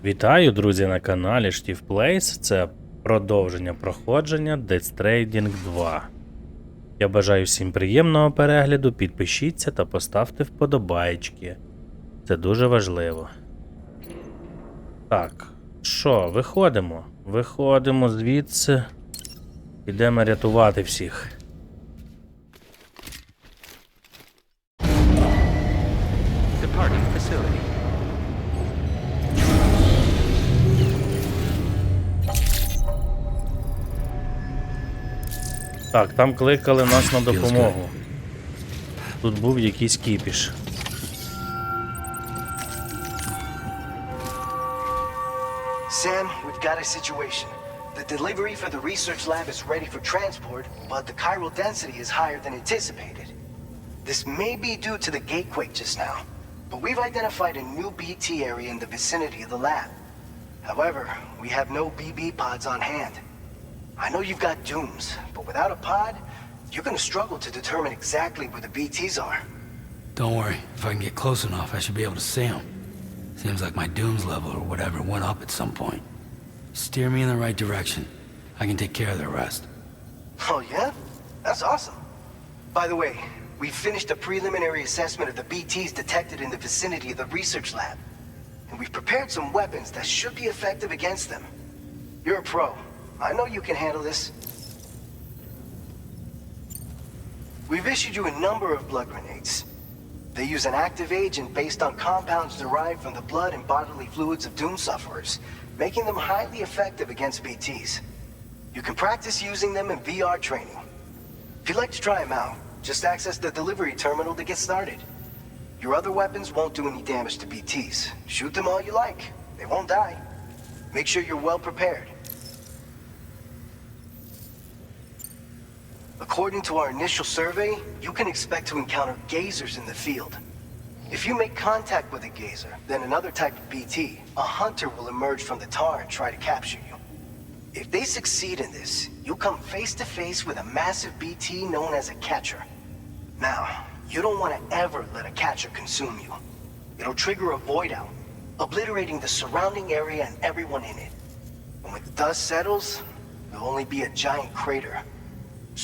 Вітаю, друзі, на каналі Shtifplays. Це продовження проходження Stranding 2. Я бажаю всім приємного перегляду, підпишіться та поставте вподобайки. Це дуже важливо. Так, що, виходимо? Виходимо звідси. Ідемо рятувати всіх. Так, там кликали нас на допомогу. Тут був якийсь кіпіш. Sam, we've got a situation. The delivery for the research lab is ready for transport, but the chiral density is higher than anticipated. This may be due to the gatequake just now, but we've identified a new BT area in the vicinity of the lab. However, we have no BB pods on hand. I know you've got dooms, but without a pod, you're gonna struggle to determine exactly where the BTs are. Don't worry, if I can get close enough, I should be able to see them. Seems like my dooms level or whatever went up at some point. Steer me in the right direction. I can take care of the rest. Oh yeah? That's awesome. By the way, we finished a preliminary assessment of the BTs detected in the vicinity of the research lab. And we've prepared some weapons that should be effective against them. You're a pro. I know you can handle this. We've issued you a number of blood grenades. They use an active agent based on compounds derived from the blood and bodily fluids of doom sufferers, making them highly effective against BTs. You can practice using them in VR training. If you'd like to try them out, just access the delivery terminal to get started. Your other weapons won't do any damage to BTs. Shoot them all you like. They won't die. Make sure you're well prepared. According to our initial survey, you can expect to encounter gazers in the field. If you make contact with a gazer, then another type of BT, a hunter will emerge from the tar and try to capture you. If they succeed in this, you'll come face to face with a massive BT known as a catcher. Now, you don't want to ever let a catcher consume you. It'll trigger a void out, obliterating the surrounding area and everyone in it. And when the dust settles, there'll only be a giant crater.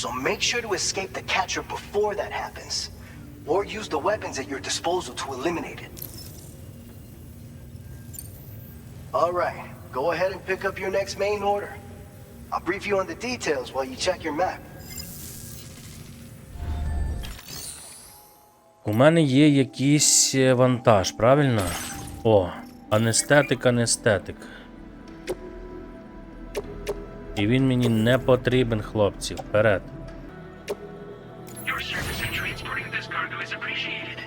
So make sure to escape the catcher before that happens, or use the weapons at your disposal to eliminate it. All right, go ahead and pick up your next main order. I'll brief you on the details while you check your map. У мене є якийсь вантаж, правильно? О, анестетик. І він мені не потрібен, хлопці. Вперед. Your service in transporting this cargo is appreciated.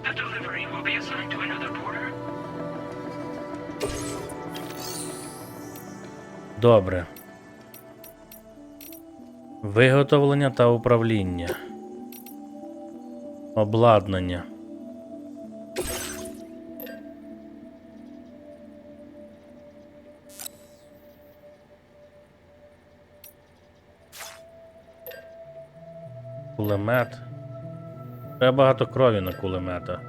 The delivery will be assigned to another porter. Добре. Виготовлення та управління. Обладнання. Кулемет. Треба багато крові на кулемета.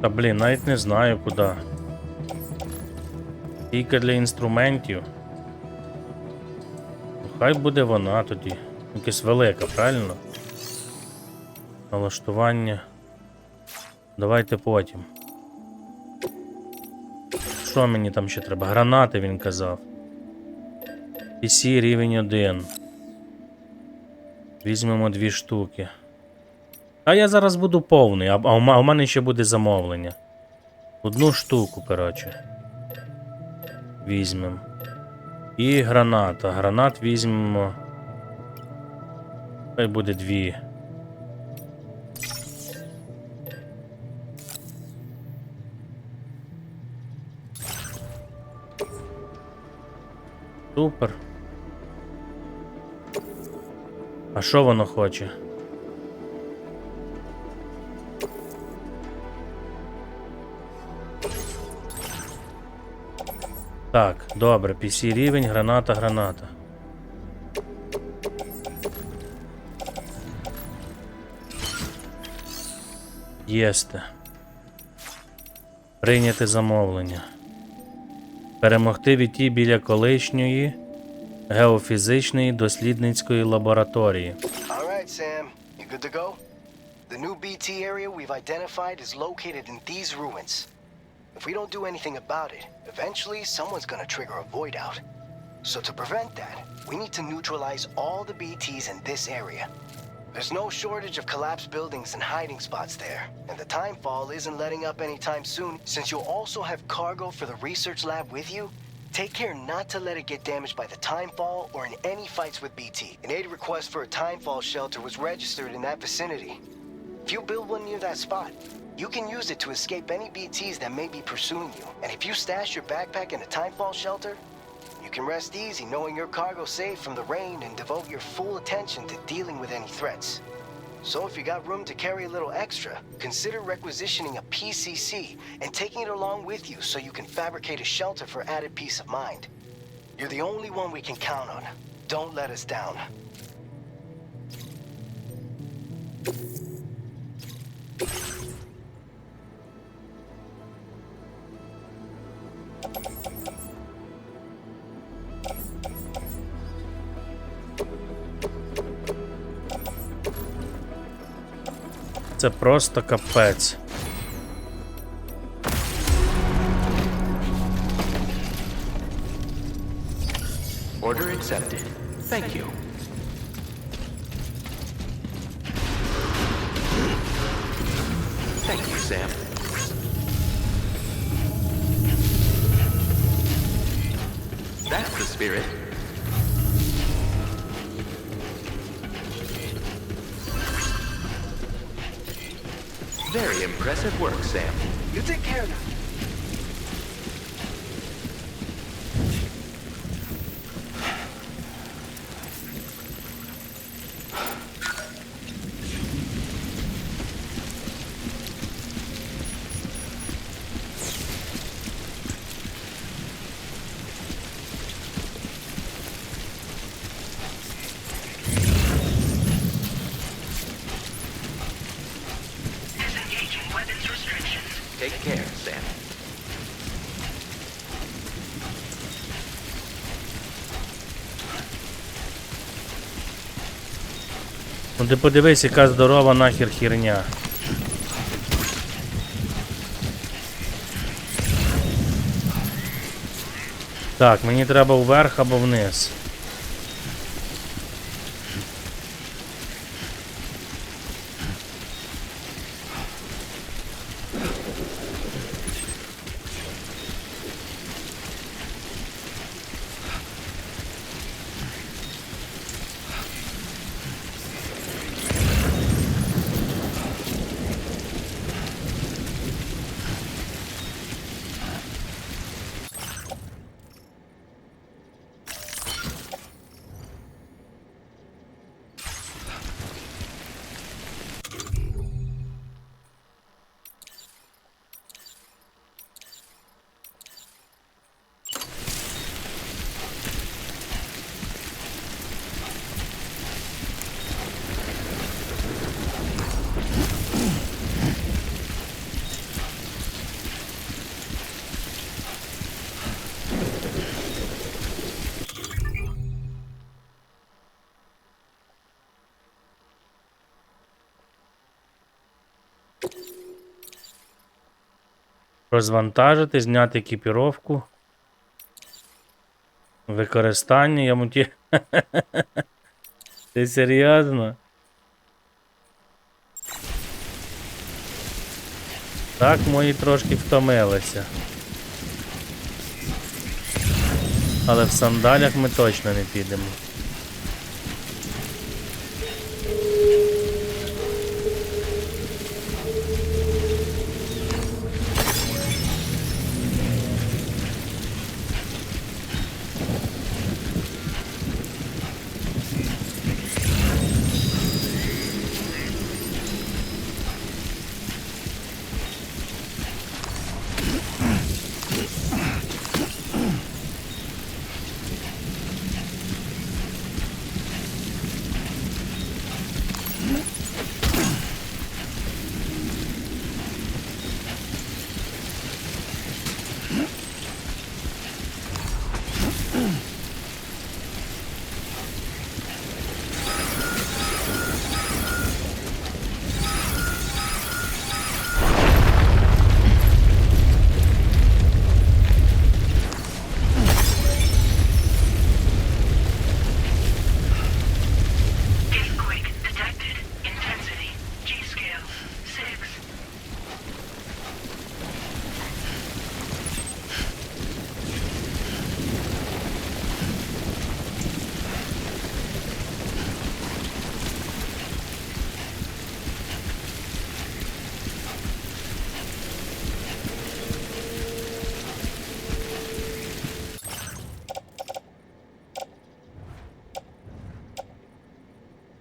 Та блін, навіть не знаю куди. Тільки для інструментів. Хай буде вона тоді. Якась велика, правильно? Налаштування. Давайте потім. Що мені там ще треба? Гранати, він казав. PC рівень 1. Візьмемо 2 штуки. А я зараз буду повний, а у мене ще буде замовлення. 1 штуку, коротше. Візьмемо. І граната. Гранат візьмемо. Хай буде 2. Супер. А що воно хоче? Так, добре, PC рівень, граната. Єсте. Прийняти замовлення. Перемогти Віті біля колишньої геофізичної дослідницької лабораторії. All right, Sam. You good to go? The new BT area we've identified is located in these ruins. If we don't do anything about it, eventually someone's gonna trigger a void out. So to prevent that, we need to neutralize all the BTs in this area. There's no shortage of collapsed buildings and hiding spots there, and the timefall isn't letting up anytime soon. Since you'll also have cargo for the research lab with you, take care not to let it get damaged by the timefall or in any fights with BT. An aid request for a timefall shelter was registered in that vicinity. If you build one near that spot, you can use it to escape any BTs that may be pursuing you. And if you stash your backpack in a timefall shelter, you can rest easy knowing your cargo's safe from the rain and devote your full attention to dealing with any threats. So if you got room to carry a little extra, consider requisitioning a PCC and taking it along with you so you can fabricate a shelter for added peace of mind. You're the only one we can count on. Don't let us down. Це просто капець. Order accepted. Thank you. Thank you, Sam. That's the spirit. Very impressive work, Sam. You take care now. Disengaging weapons restrictions. Take care, Sam. Ну ти подивись, яка здорова нахер херня. Так, мені треба вверх або вниз. Розвантажити, зняти екіпіровку. Використання, я муті. Ти серйозно? Так, мої трошки втомилися. Але в сандалях ми точно не підемо.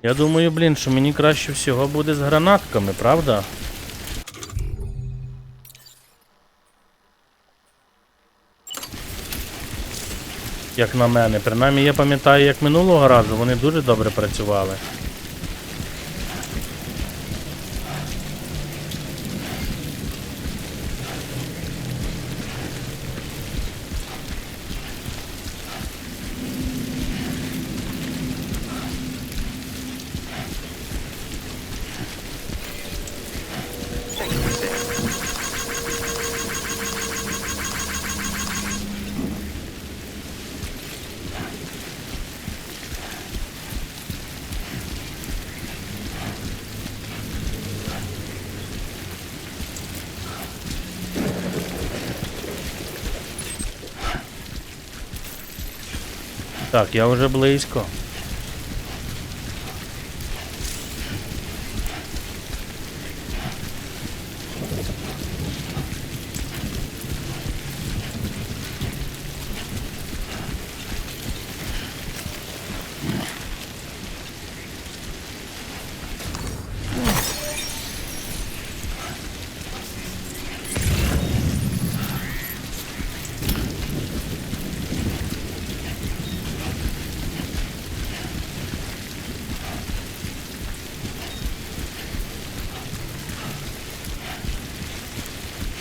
Я думаю, блін, що мені краще всього буде з гранатками, правда? Як на мене. Принаймні я пам'ятаю, як минулого разу вони дуже добре працювали. Thank you, Sam. Так, я вже близько.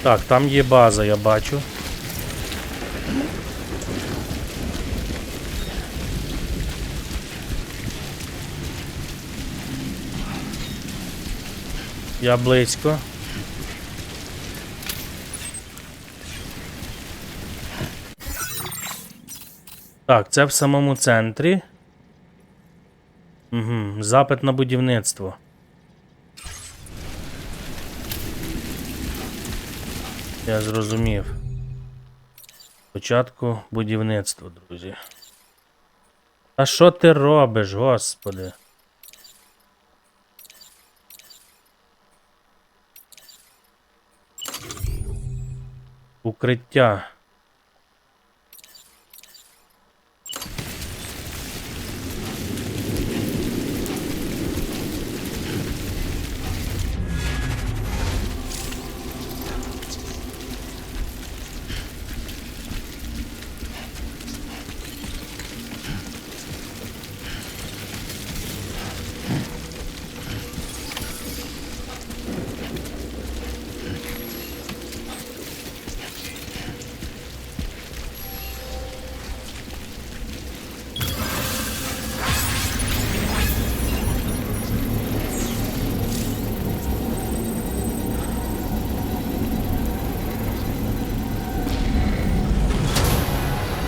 Так, там є база, я бачу. Я близько. Так, це в самому центрі. Угу, запит на будівництво. Я зрозумів. Спочатку будівництво, друзі. А що ти робиш, господи? Укриття.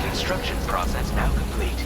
Construction process now complete.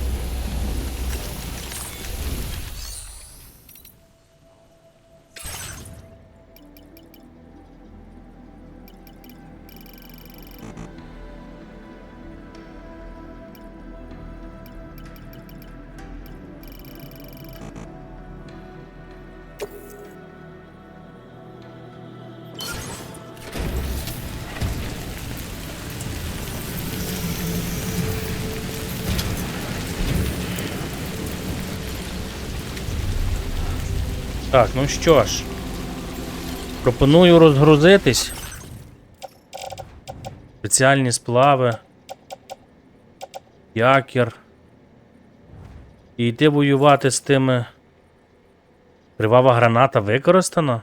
Так, ну що ж. Пропоную розгрузитись. Спеціальні сплави. Якір. І йти воювати з тими. Кривава граната використана?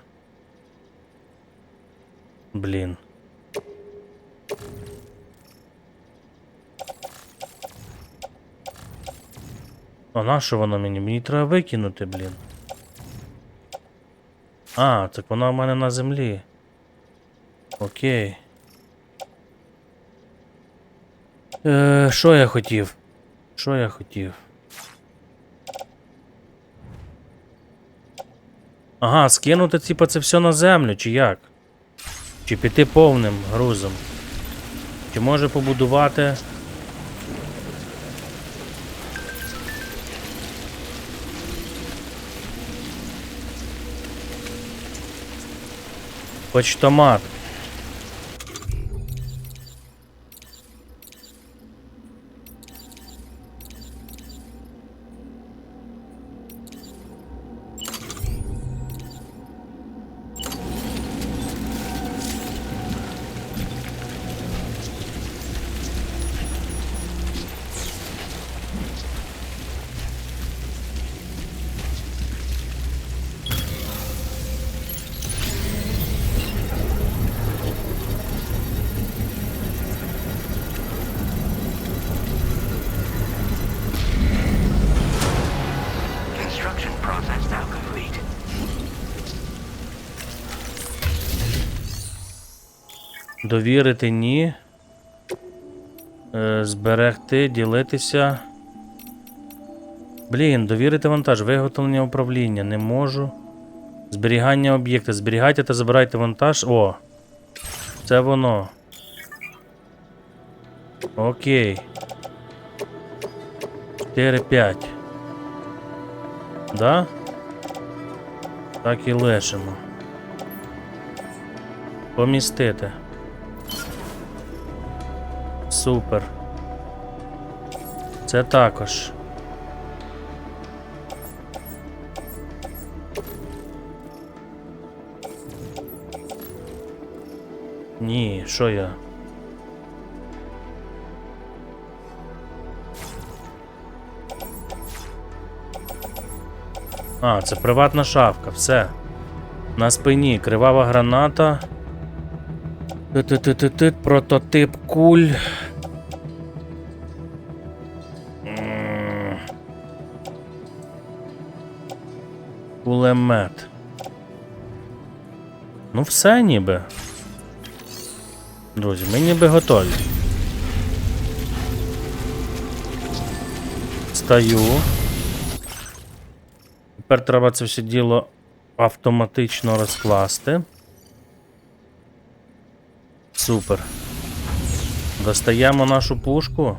Блін. А на що воно мені? Мені треба викинути, блін. А, так вона в мене на землі. Окей. Що я хотів? Що я хотів? Ага, скинути, типа, це все на землю, чи як? Чи піти повним грузом? Чи може побудувати... Почтомат. Довірити ні. Зберегти, ділитися. Блін, довірити вантаж. Виготовлення управління. Не можу. Зберігання об'єкта. Зберігайте та забирайте вантаж. О! Це воно. Окей. 4-5. Да? Так і лишимо. Помістити. Супер. Це також. Ні, що я? А, це приватна шафка, все. На спині кривава граната. Прототип куль. Кулемет. Ну все ніби. Друзі, ми ніби готові. Стаю. Тепер треба це все діло автоматично розкласти. Супер. Достаємо нашу пушку.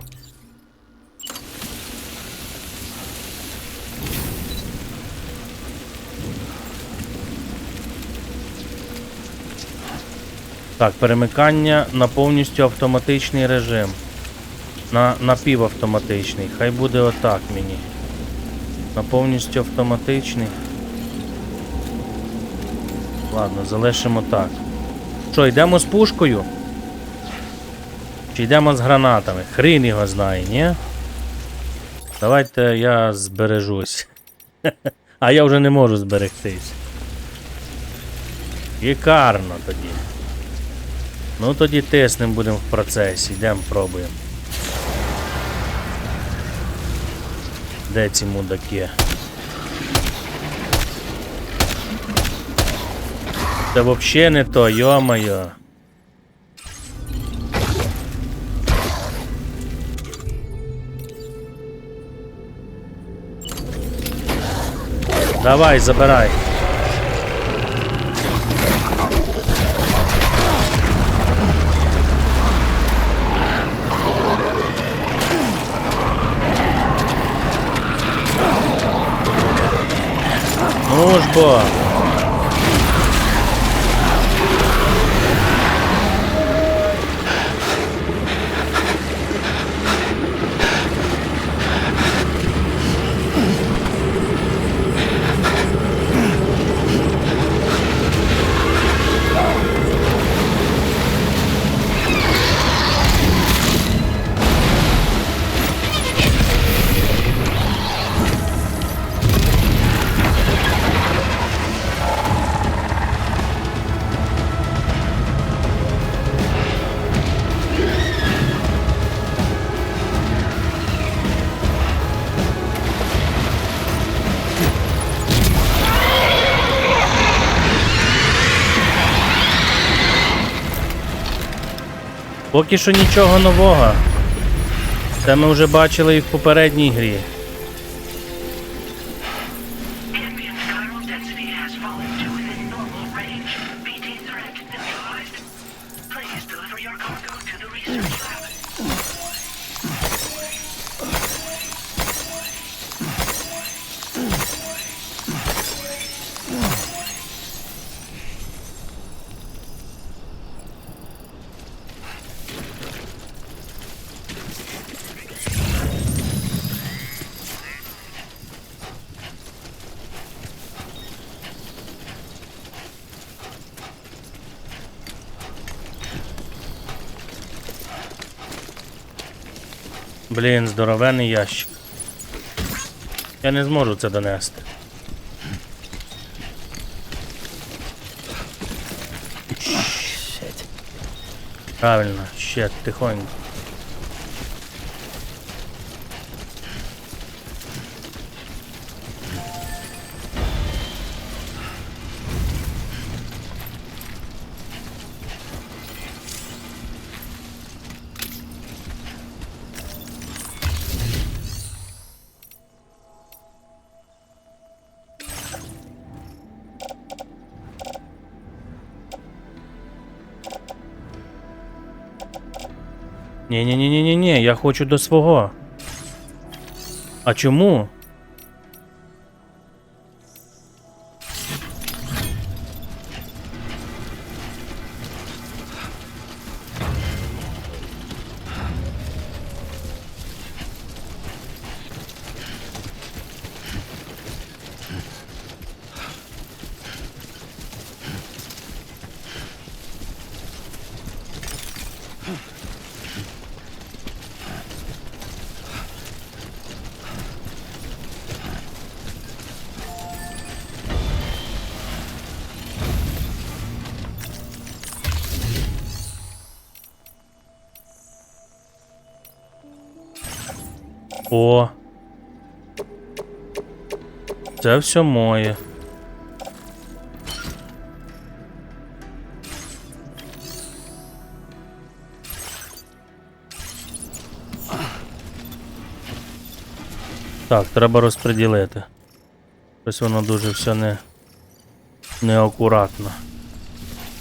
Так, перемикання на повністю автоматичний режим. На напівавтоматичний. Хай буде отак мені. На повністю автоматичний. Ладно, залишимо так. Що, йдемо з пушкою? Чи йдемо з гранатами? Хрін його знає, ні? Давайте я збережусь. А я вже не можу зберегтись. Шикарно тоді. Ну тоді тиснемо будемо в процесі. Йдемо пробуємо. Де ці мудаки? Це взагалі не то, йо-моє. Давай, забирай. Ну ж бо. Поки що нічого нового. Це ми вже бачили і в попередній грі. Ambient chiral density has fallen to within normal range. BT threat neutralized. Please deliver your cargo to the research lab. Блін, здоровенний ящик. Я не зможу це донести. Правильно, ще тихонько. Ні, я хочу до свого. А чому? О. Це все моє. Так, треба розподілити. Ось воно дуже все неакуратно.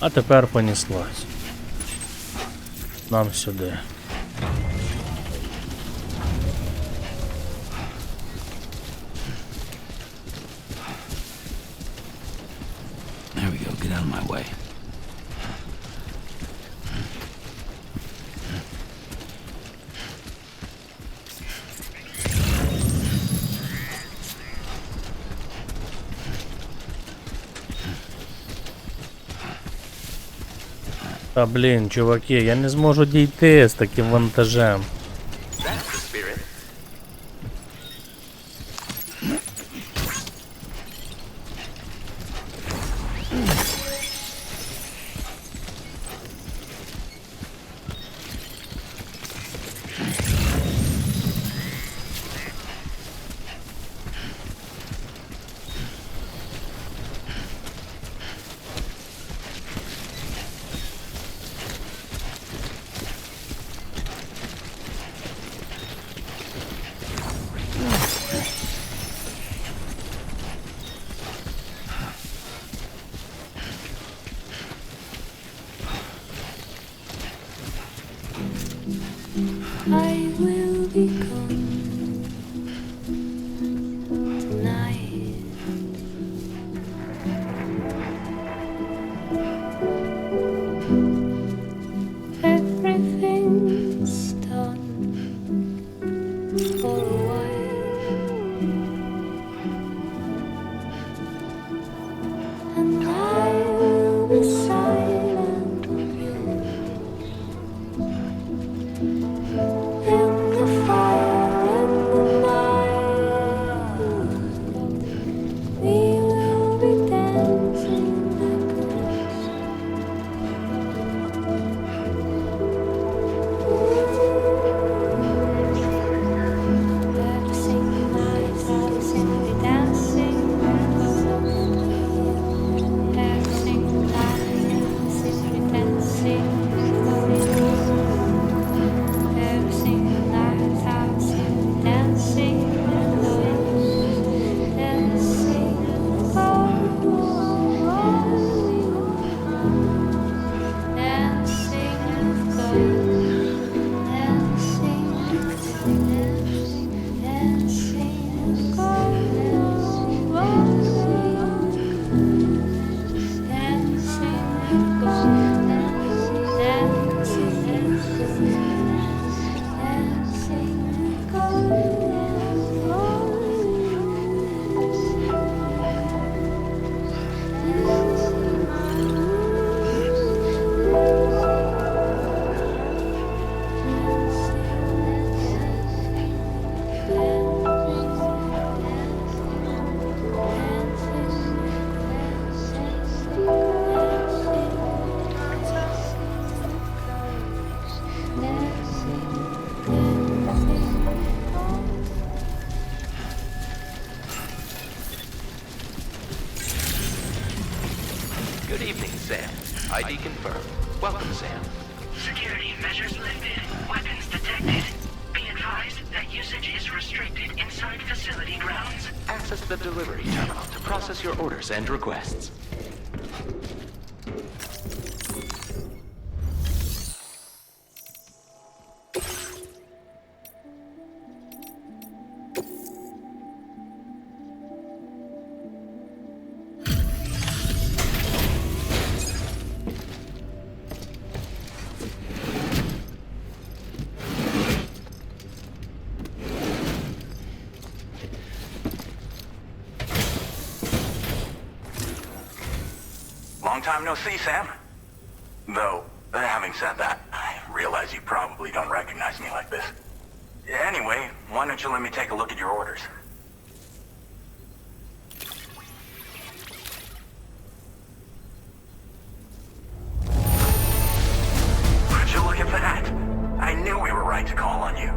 А тепер понеслась. Нам сюди. There we go, get out of my way. Та блін, чуваки, я не зможу дійти з таким вантажем. That's the spirit. I will be gone tonight. Everything's done for a while, and I will be silent of you. In the fire, in the night, we will be dancing backwards. Every single night, every single dancing backwards. Every single night, every single dancing backwards. Every single night I see dancing alone, dancing Good evening, Sam. ID confirmed. Welcome, Sam. Security measures lifted. Weapons detected. Be advised that usage is restricted inside facility grounds. Access the delivery terminal to process your orders and requests. Long time no see, Sam. Though, having said that, I realize you probably don't recognize me like this. Anyway, why don't you let me take a look at your orders? Would you look at that? I knew we were right to call on you.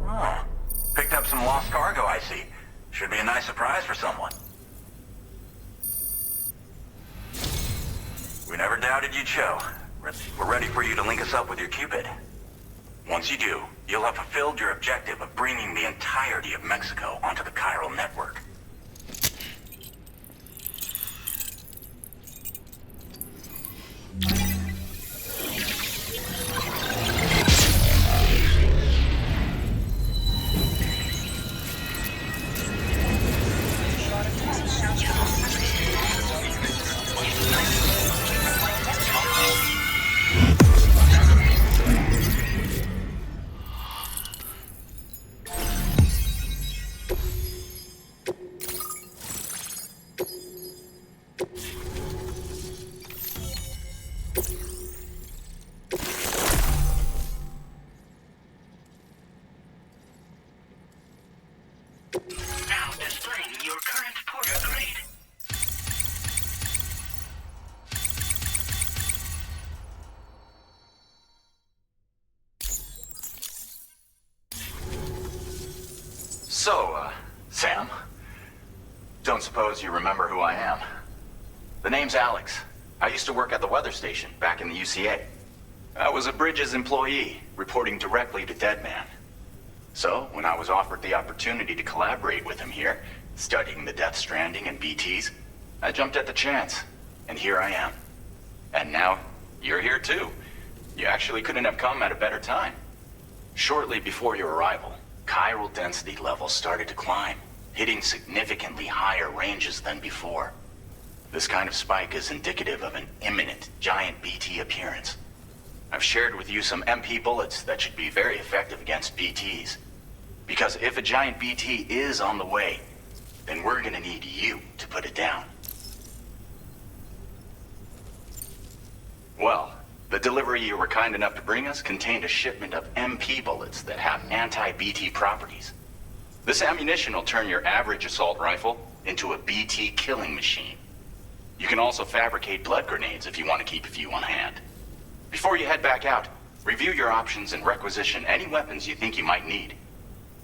Oh, picked up some lost cargo, I see. Should be a nice surprise for someone. We never doubted you'd show. We're ready for you to link us up with your Cupid. Once you do, you'll have fulfilled your objective of bringing the entirety of Mexico onto the chiral network. Now displaying your current porter grade. So, Sam, don't suppose you remember who I am? The name's Alex. I used to work at the weather station back in the UCA. I was a Bridges employee, reporting directly to Deadman. So, when I was offered the opportunity to collaborate with him here, studying the Death Stranding and BTs, I jumped at the chance, and here I am. And now, you're here too. You actually couldn't have come at a better time. Shortly before your arrival, chiral density levels started to climb, hitting significantly higher ranges than before. This kind of spike is indicative of an imminent giant BT appearance. I've shared with you some MP bullets that should be very effective against BTs. Because if a giant BT is on the way, then we're gonna need you to put it down. Well, the delivery you were kind enough to bring us contained a shipment of MP bullets that have anti-BT properties. This ammunition will turn your average assault rifle into a BT killing machine. You can also fabricate blood grenades if you want to keep a few on hand. Before you head back out, review your options and requisition any weapons you think you might need.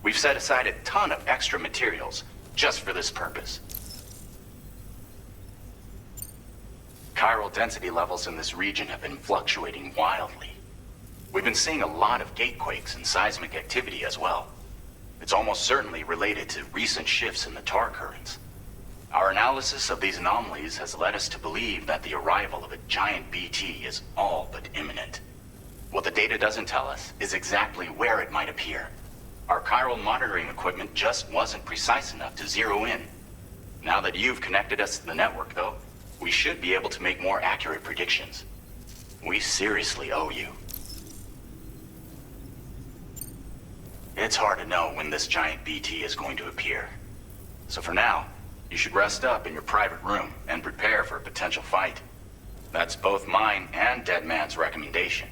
We've set aside a ton of extra materials just for this purpose. Chiral density levels in this region have been fluctuating wildly. We've been seeing a lot of gatequakes and seismic activity as well. It's almost certainly related to recent shifts in the tar currents. Our analysis of these anomalies has led us to believe that the arrival of a giant BT is all but imminent. What the data doesn't tell us is exactly where it might appear. Our chiral monitoring equipment just wasn't precise enough to zero in. Now that you've connected us to the network, though, we should be able to make more accurate predictions. We seriously owe you. It's hard to know when this giant BT is going to appear. So for now, you should rest up in your private room and prepare for a potential fight. That's both mine and Deadman's recommendation.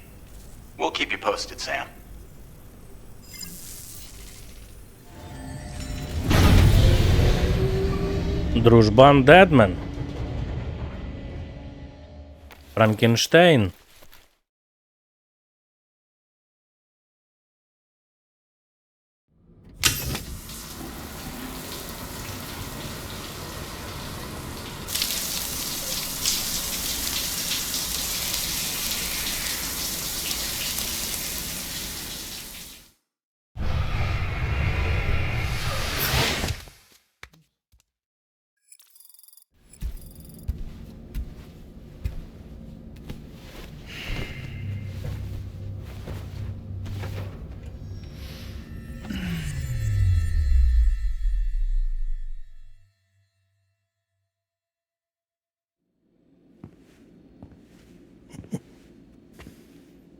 We'll keep you posted, Sam. Дружбан Дедмен. Франкенштейн.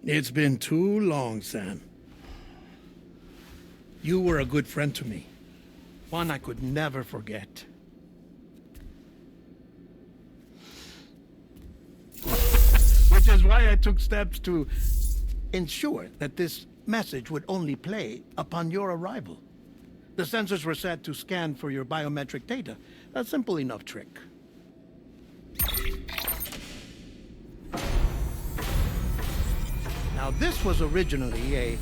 It's been too long, Sam. You were a good friend to me. One I could never forget. why I took steps to ensure that this message would only play upon your arrival. The sensors were set to scan for your biometric data. A simple enough trick. Now, this was originally a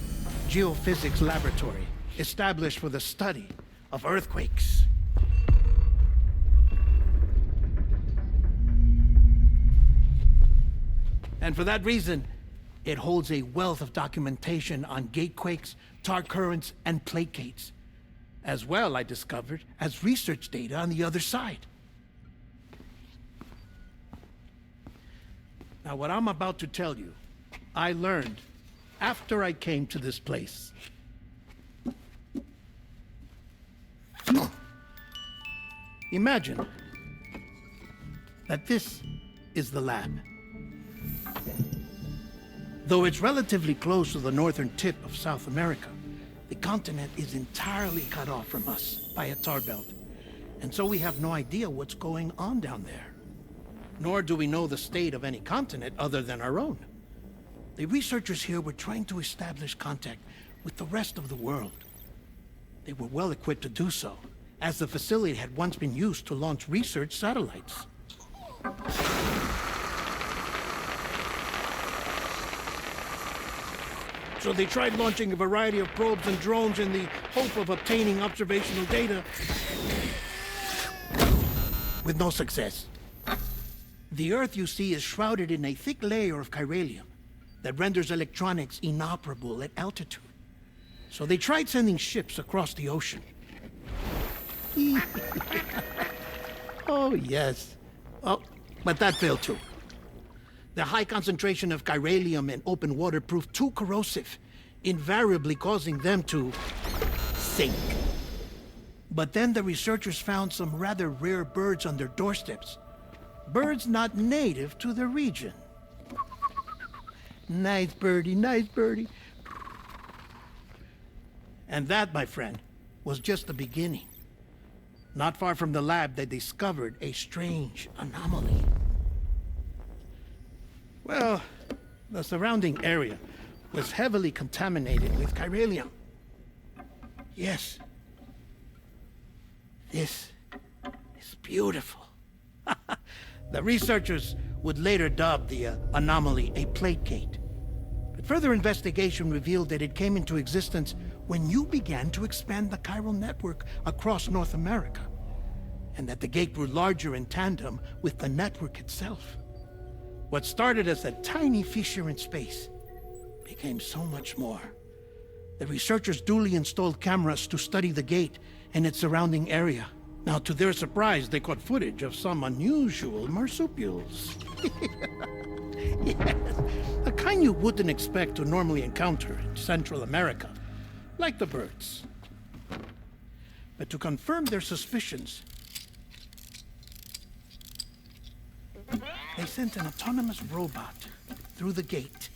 geophysics laboratory established for the study of earthquakes. And for that reason, it holds a wealth of documentation on gatequakes, tar currents, and plate gates. As well, I discovered, as research data on the other side. Now, what I'm about to tell you, I learned after I came to this place. Imagine that this is the lab. Though it's relatively close to the northern tip of South America, the continent is entirely cut off from us by a tar belt. And so we have no idea what's going on down there. Nor do we know the state of any continent other than our own. The researchers here were trying to establish contact with the rest of the world. They were well equipped to do so, as the facility had once been used to launch research satellites. So they tried launching a variety of probes and drones in the hope of obtaining observational data, with no success. The Earth, you see, is shrouded in a thick layer of chiralium that renders electronics inoperable at altitude. So they tried sending ships across the ocean. Oh, yes. Oh, but that failed too. The high concentration of chiralium in open water proved too corrosive, invariably causing them to sink. But then the researchers found some rather rare birds on their doorsteps. Birds not native to the region. Nice birdie, nice birdie. And that, my friend, was just the beginning. Not far from the lab, they discovered a strange anomaly. Well, the surrounding area was heavily contaminated with chiralium. Yes. This is beautiful. The researchers would later dub the anomaly a plate gate. But further investigation revealed that it came into existence when you began to expand the chiral network across North America, and that the gate grew larger in tandem with the network itself. What started as a tiny fissure in space became so much more. The researchers duly installed cameras to study the gate and its surrounding area. Now, to their surprise, they caught footage of some unusual marsupials. Yes, a kind you wouldn't expect to normally encounter in Central America, like the birds. But to confirm their suspicions, they sent an autonomous robot through the gate.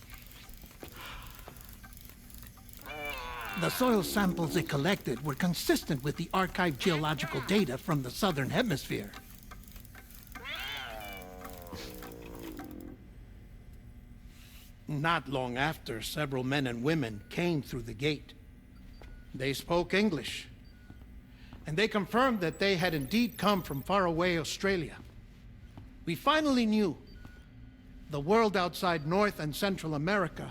The soil samples it collected were consistent with the archived geological data from the southern hemisphere. Not long after, several men and women came through the gate. They spoke English, and they confirmed that they had indeed come from faraway Australia. We finally knew the world outside North and Central America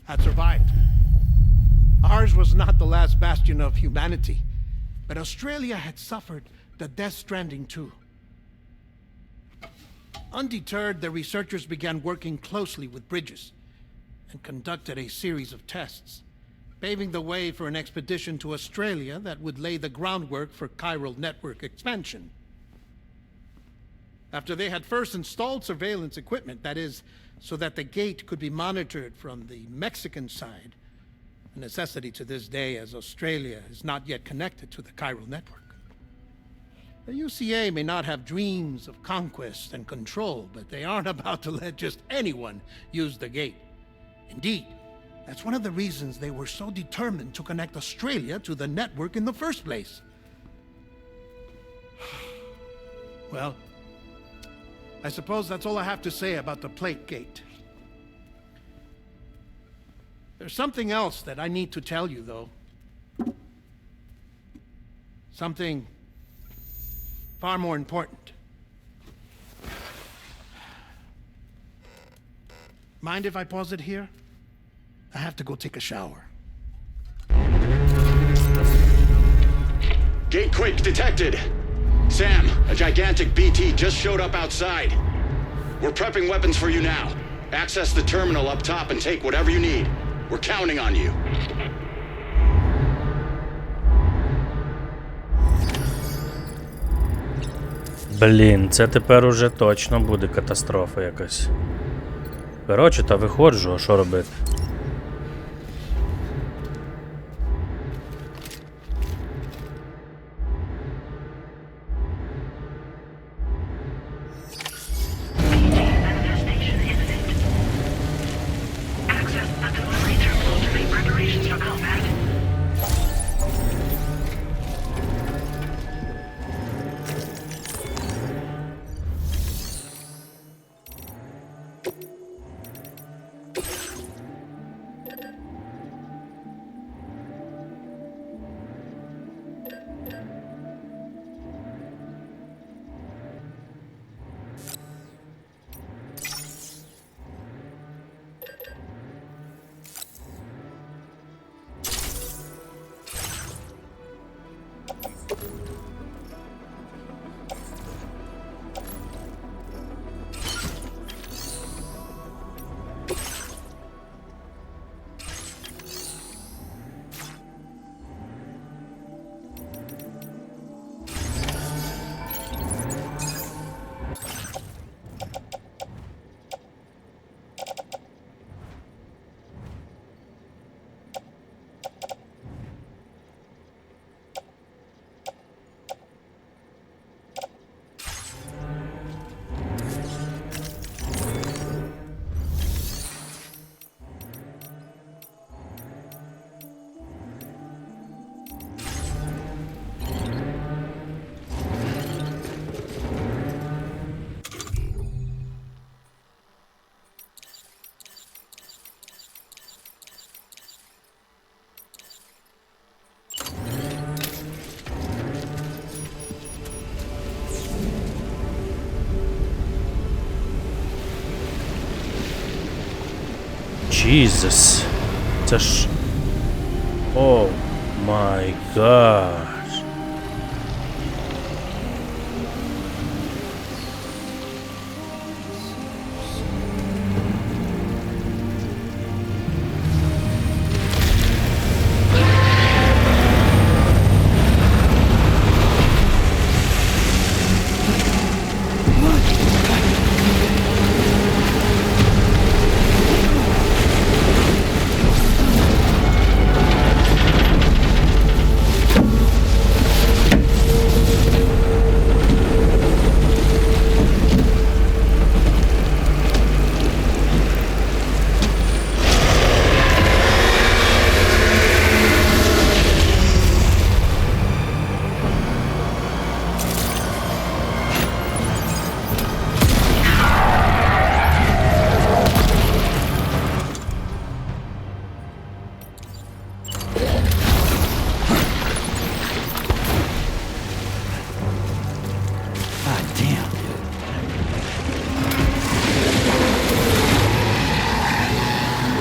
had survived. Ours was not the last bastion of humanity, but Australia had suffered the death stranding too. Undeterred, the researchers began working closely with Bridges and conducted a series of tests, paving the way for an expedition to Australia that would lay the groundwork for chiral network expansion. After they had first installed surveillance equipment, that is, so that the gate could be monitored from the Mexican side, a necessity to this day as Australia is not yet connected to the chiral network. The UCA may not have dreams of conquest and control, but they aren't about to let just anyone use the gate. Indeed, that's one of the reasons they were so determined to connect Australia to the network in the first place. Well, I suppose that's all I have to say about the plate gate. There's something else that I need to tell you, though. Something far more important. Mind if I pause it here? I have to go take a shower. Gate quake detected. Sam, a gigantic BT just showed up outside. We're prepping weapons for you now. Access the terminal up top and take whatever you need. We're counting on you. Блін, це тепер уже точно буде катастрофа якась. Коротше, та виходжу, а що робити? Manifestation imminent. Access the delivery terminal to make preparations for combat. Jesus. Це ж... О май гад.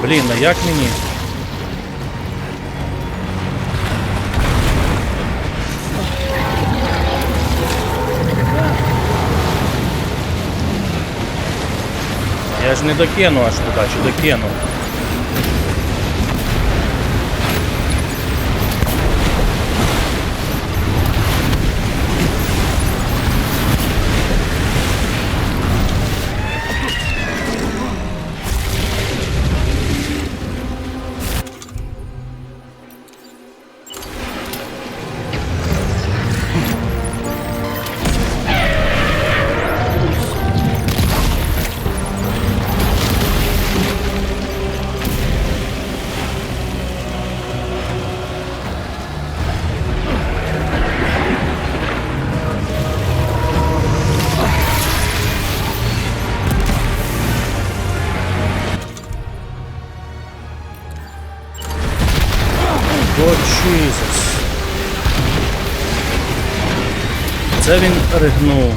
Блін, а як мені? Я ж не докину аж туди, чи докину? О, Джізус. Це він ригнув.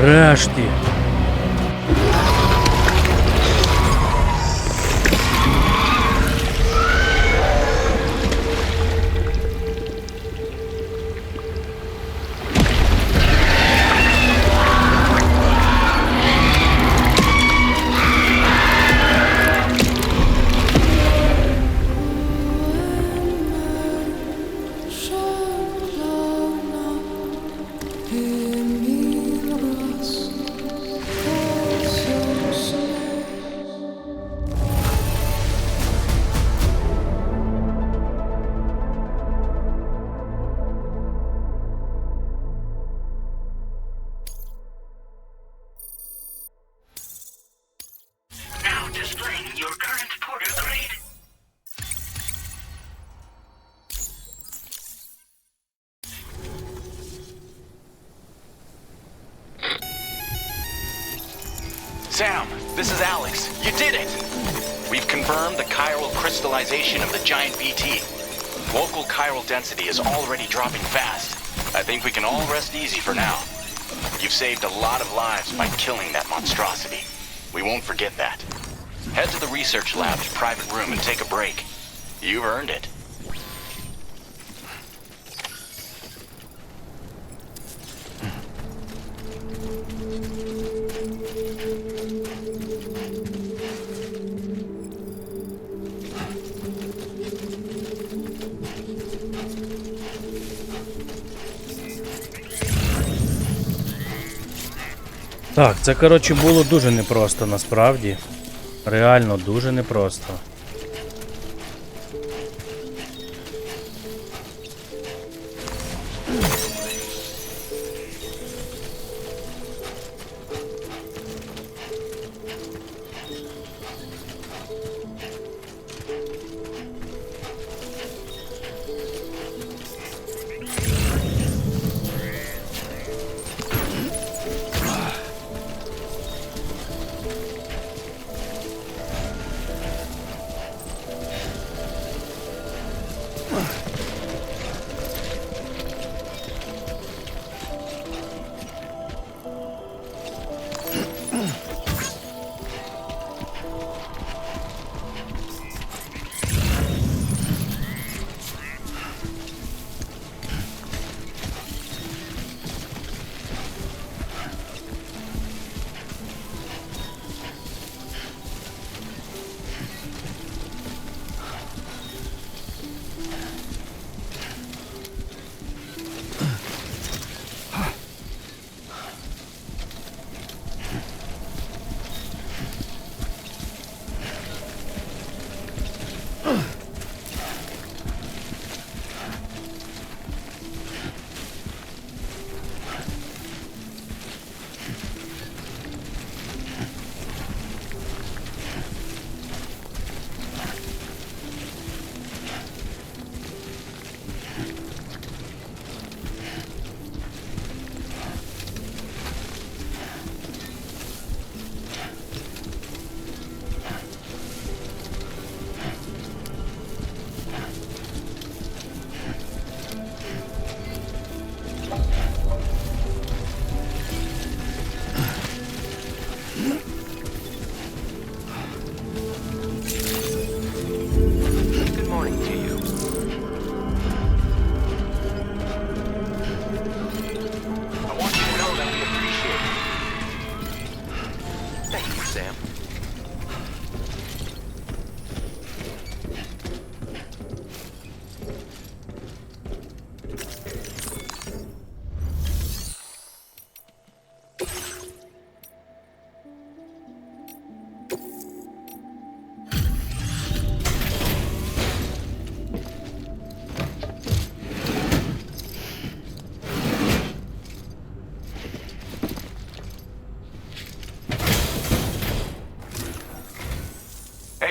Решті. Now displaying your current porter grade. Sam, this is Alex. You did it! We've confirmed the chiral crystallization of the giant BT. Local chiral density is already dropping fast. I think we can all rest easy for now. You've saved a lot of lives by killing that monstrosity. We won't forget that. Head to the research lab's private room and take a break. You've earned it. Так, це, коротше, було дуже непросто насправді. Реально дуже непросто.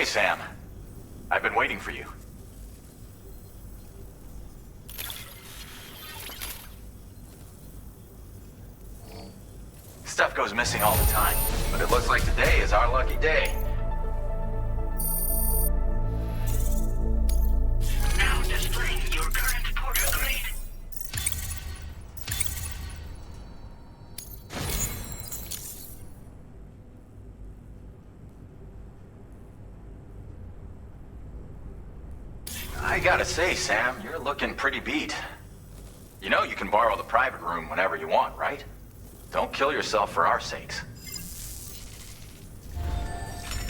Sam. I've been waiting for you. Stuff goes missing all the time, but it looks like today is our lucky day. Now displaying your current porter grade. I gotta say, Sam, you're looking pretty beat. You know you can borrow the private room whenever you want, right? Don't kill yourself for our sakes.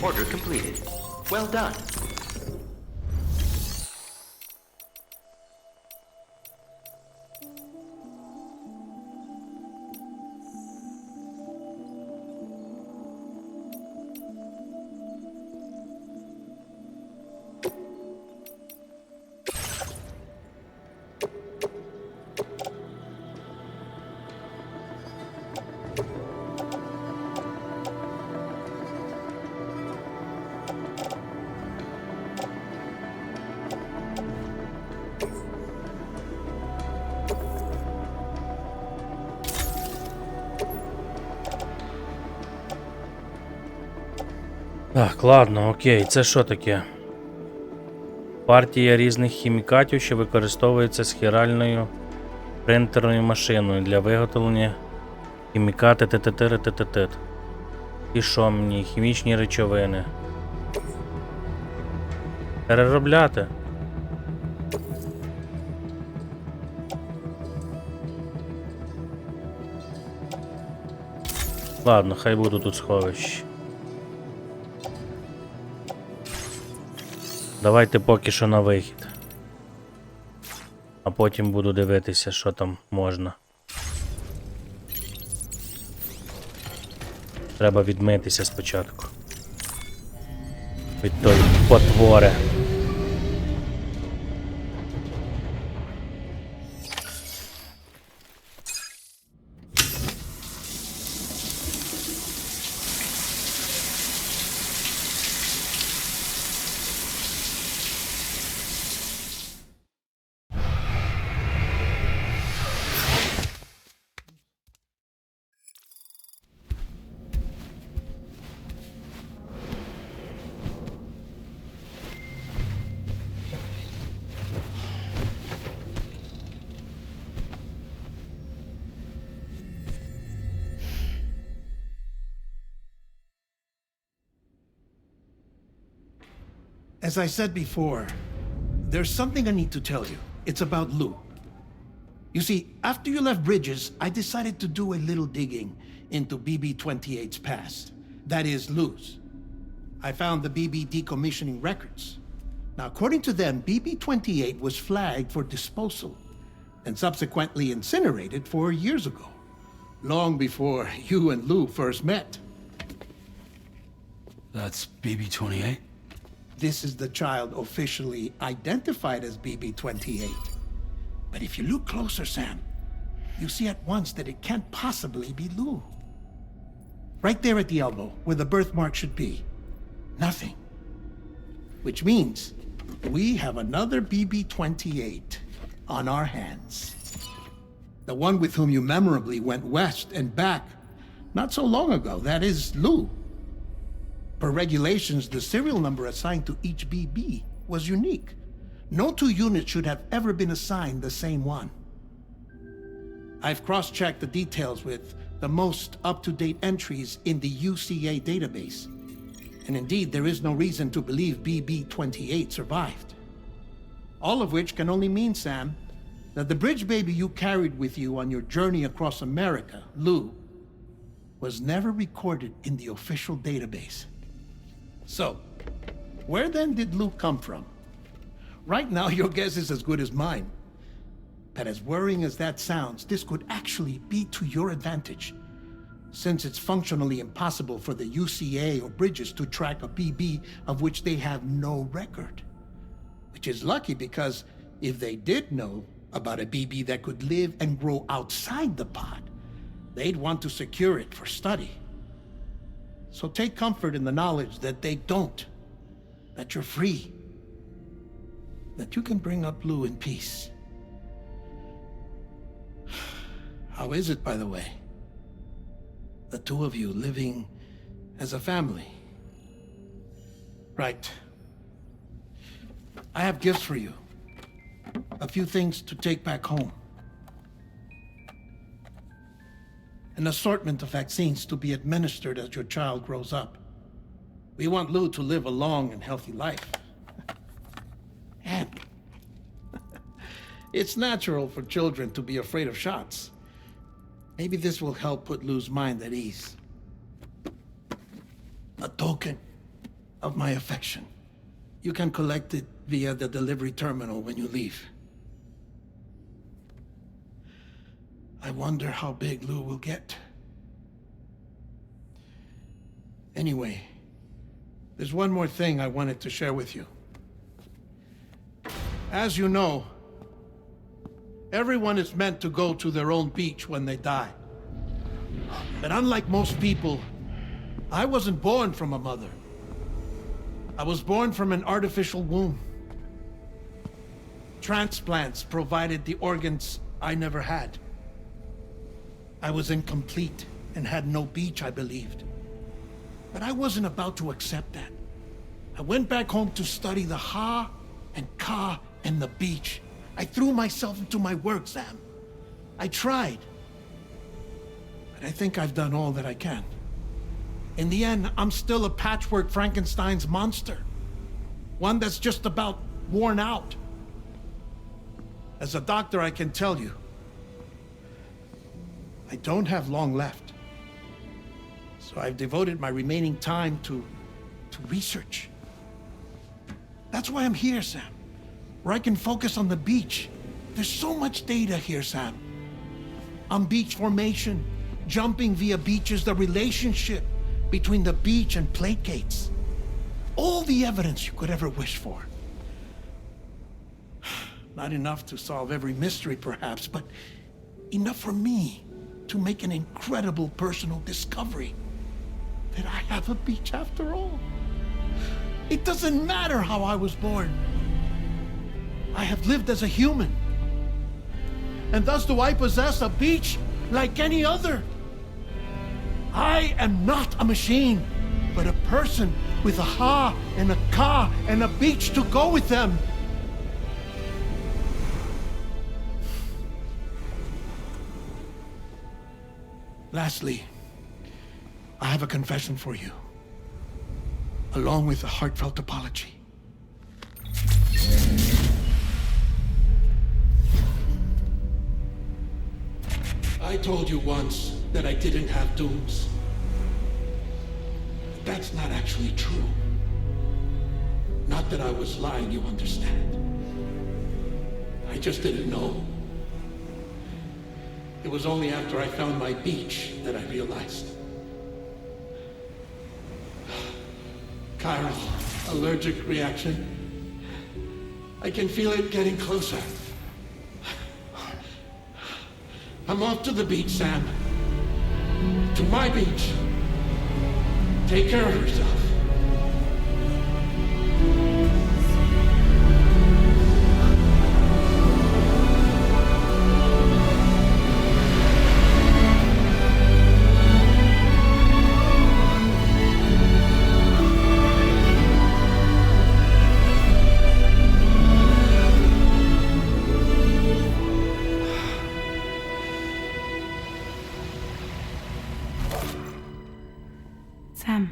Order completed. Well done. Так, ладно, окей, це що таке? Партія різних хімікатів, що використовується схіральною принтерною машиною для виготовлення хімікати ТТТ. І що мені? Хімічні речовини. Переробляти. Ладно, хай буду тут сховищі. Давайте поки що на вихід. А потім буду дивитися, що там можна. Треба відмитися спочатку. Від тої потвори. As I said before, there's something I need to tell you. It's about Lou. You see, after you left Bridges, I decided to do a little digging into BB-28's past. That is, Lou's. I found the BB decommissioning records. Now, according to them, BB-28 was flagged for disposal and subsequently incinerated 4 years ago, long before you and Lou first met. That's BB-28? This is the child officially identified as BB-28. But if you look closer, Sam, you see at once that it can't possibly be Lou. Right there at the elbow, where the birthmark should be. Nothing. Which means we have another BB-28 on our hands. The one with whom you memorably went west and back not so long ago, that is Lou. Per regulations, the serial number assigned to each BB was unique. No two units should have ever been assigned the same one. I've cross-checked the details with the most up-to-date entries in the UCA database. And indeed, there is no reason to believe BB-28 survived. All of which can only mean, Sam, that the bridge baby you carried with you on your journey across America, Lou, was never recorded in the official database. So, where then did Lou come from? Right now, your guess is as good as mine. But as worrying as that sounds, this could actually be to your advantage, since it's functionally impossible for the UCA or Bridges to track a BB of which they have no record. Which is lucky because if they did know about a BB that could live and grow outside the pod, they'd want to secure it for study. So take comfort in the knowledge that they don't. that you're free, that you can bring up Lou in peace. How is it, by the way? The two of you living as a family? Right. I have gifts for you. A few things to take back home. An assortment of vaccines to be administered as your child grows up. We want Lou to live a long and healthy life. And it's natural for children to be afraid of shots. Maybe this will help put Lou's mind at ease. A token of my affection. You can collect it via the delivery terminal when you leave. I wonder how big Lou will get. Anyway, there's one more thing I wanted to share with you. As you know, everyone is meant to go to their own beach when they die. But unlike most people, I wasn't born from a mother. I was born from an artificial womb. Transplants provided the organs I never had. I was incomplete and had no beach, I believed. But I wasn't about to accept that. I went back home to study the ha and ka and the beach. I threw myself into my work, Sam. I tried. But I think I've done all that I can. In the end, I'm still a patchwork Frankenstein's monster. One that's just about worn out. As a doctor, I can tell you, I don't have long left. So I've devoted my remaining time to research. That's why I'm here, Sam. Where I can focus on the beach. There's so much data here, Sam. On beach formation, jumping via beaches, the relationship between the beach and plate gates. All the evidence you could ever wish for. Not enough to solve every mystery, perhaps, but enough for me to make an incredible personal discovery. That I have a beach after all. It doesn't matter how I was born. I have lived as a human. And thus do I possess a beach like any other. I am not a machine, but a person with a ha and a ka and a beach to go with them. Lastly, I have a confession for you, along with a heartfelt apology. I told you once that I didn't have dooms. But that's not actually true. Not that I was lying, you understand. I just didn't know. It was only after I found my beach that I realized. Chiral allergic reaction. I can feel it getting closer. I'm off to the beach, Sam. To my beach. Take care of yourself. Sam.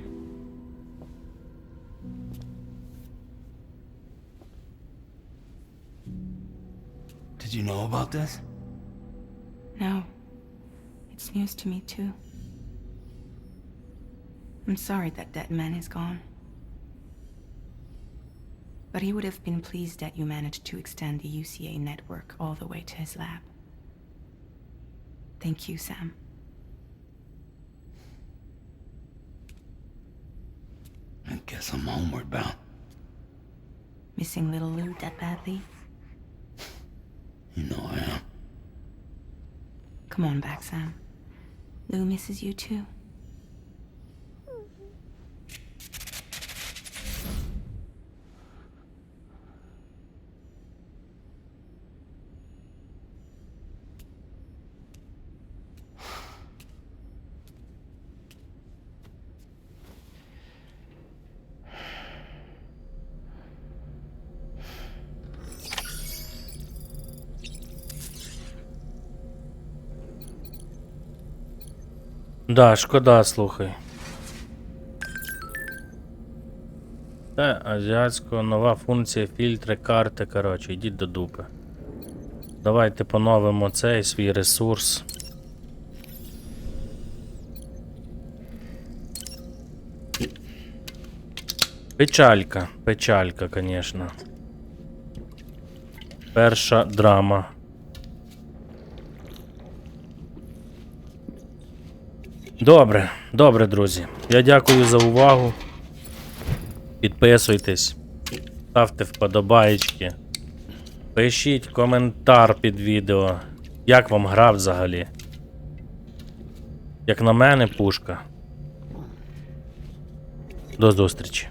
Did you know about this? No. It's news to me, too. I'm sorry that that man is gone. But he would have been pleased that you managed to extend the UCA network all the way to his lab. Thank you, Sam. I guess I'm homeward bound. Missing little Lou that badly? You know I am. Come on back, Sam. Lou misses you too. Да, шкода, слухай. Це азіатського нова функція, фільтри, карти, коротше, йдіть до дупи. Давайте поновимо цей свій ресурс. Печалька, печалька, конечно. Перша драма. Добре, добре, друзі. Я дякую за увагу. Підписуйтесь, ставте вподобаєчки. Пишіть коментар під відео. Як вам гра взагалі? Як на мене, пушка. До зустрічі.